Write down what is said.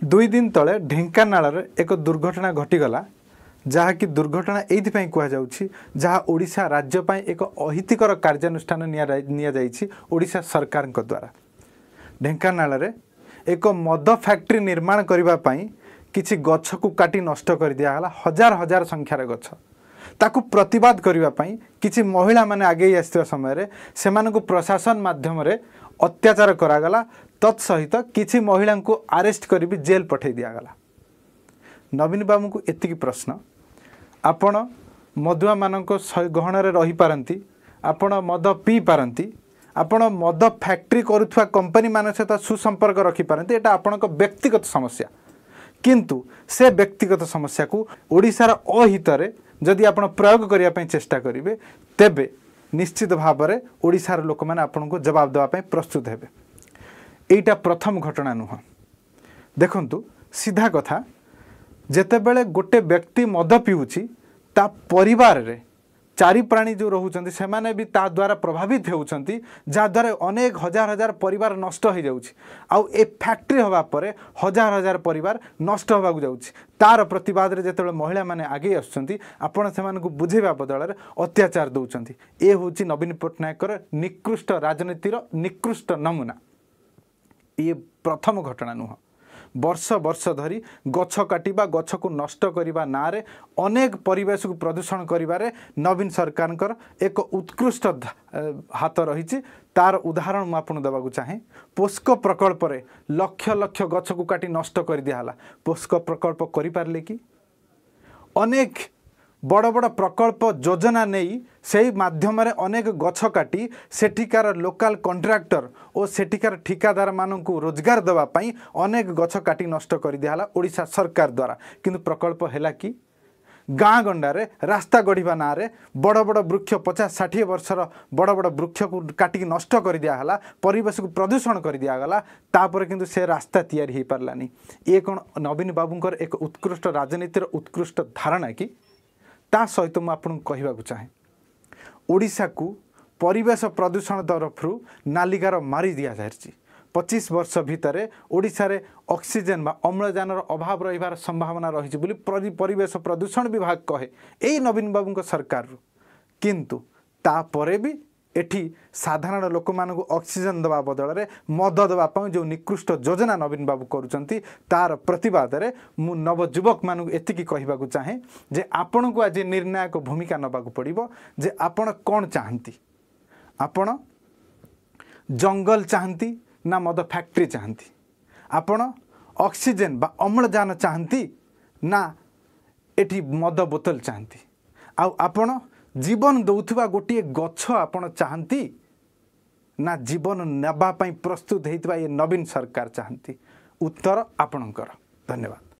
दुई दिन तले ढेंकानाल एक दुर्घटना घटीगला जहाँकि दुर्घटना ये कहुच्छी जहाँ ओडिशा राज्य एक अहितकर कार्यानुष्ठान ओडिशा सरकार द्वारा ढेंकानाल एक मद फैक्ट्री निर्माण करने किसी गछ को काटी नष्ट कर दिगला हजार हजार संख्यार गछ ताकू प्रतिवाद करने किसी महिला माने आगे आसवा समय से प्रशासन माध्यम अत्याचार करागला तत्सहित किसी महिला को अरेस्ट कर जेल पठे दिगला। नवीन बाबू को एतिकी प्रश्न आपण मदुआ मानक गहन रही पारती आपण मद पी पारती आपण मद फैक्ट्री करुवा कंपनी मान सहित सुसंपर्क रखिपारती एटा आपण व्यक्तिगत समस्या किंतु से व्यक्तिगत समस्या को ओडिशार अहितरे जदि आपण प्रयोग करने चेष्टा करेंगे तेबे निश्चित भाव में ओडिशार लोक मैंने आपन को जवाब देवाई प्रस्तुत हेबे। एटा प्रथम घटना नुह देखंतु सीधा कथा जेतेबेले गोटे व्यक्ति मद पीउछि ता परिवार रे चारि प्राणी जो रोचंती से माने भी ता द्वारा प्रभावित होउचंती जहाँ द्वारा अनेक हजार हजार परिवार नष्ट हो जाउछि आउ ए फैक्ट्री हवा परे हजार हजार परिवार नष्ट होगा जाउछि तार प्रतिवाद रे जेतेबेले महिला माने आगे आसुचंती आपण से मानकु बुझेबा बदल रे अत्याचार दउचंती ए होछि नवीन पट्टनायकर निकृष्ट राजनीतिर निकृष्ट नमूना। ये प्रथम घटना नुह वर्ष वर्ष धरी गछ काटिबा गछ को नष्ट करने ना रे अनेक परिवेश को प्रदूषण करिबारे नवीन सरकार एक उत्कृष्ट हाथ रही तार उदाहरण मुझे आपको देवाक चाहे। पोस्को प्रकल्प रे लक्ष लक्ष गछ को काटी नष्ट कर दियाला पोस्को प्रकल्प करि पारले कि अनेक बड़ बड़ प्रकल्प योजना नहीं से माध्यम अनेक गछ काटी सेठिकार लोकल कंट्राक्टर और सेठिकार ठिकादार मानक रोजगार देवाई अनेक गछ काटी नष्ट कर दियाला ओडिशा सरकार द्वारा किंतु प्रकल्प है कि गाँ गंडारे रास्ता गढ़ा ना बड़ बड़ वृक्ष 50-60 वर्षर बड़ बड़ वृक्ष को काटिक नष्ट कर दियाला परिवेश को प्रदूषण कर दिगला तापर किंतु से रास्ता तैयारी हो पारानी। ये कौन नवीन बाबूंकर एक उत्कृष्ट राजनीतिर उत्कृष्ट धारणा कि ता सहित मुझे आपको कहवाक चाहे ओडिशा को परिवेश प्रदूषण तरफ नालिकार मारी दि जाए 25 वर्ष भितर ओडिशा रे ऑक्सीजन बा अम्लजान अभाव रही संभावना रही परिवेश प्रदूषण विभाग कहे यही नवीन बाबू सरकार किंतु तापरे भी एठी साधारण लोक मानक ऑक्सीजन दवा बदल में मद देवाई जो निकृष्ट योजना नवीन बाबू करुँच तार प्रतिवाद में मु नवजुवक मानक एतिकी कहवाक चाहे जे आपण को आज निर्णायक भूमिका नबाक पड़ो जे आपण कौन चाहती आपण जंगल चाहती ना मद फैक्ट्री चाहती आपण ऑक्सीजन बा अम्लजान चाहती ना एठी मद बोतल चाहती आपण जीवन दौथुवा गोटे गछ आपण चाहती ना जीवन नेबापी प्रस्तुत होता ये नवीन सरकार चाहती उत्तर आपणकर। धन्यवाद।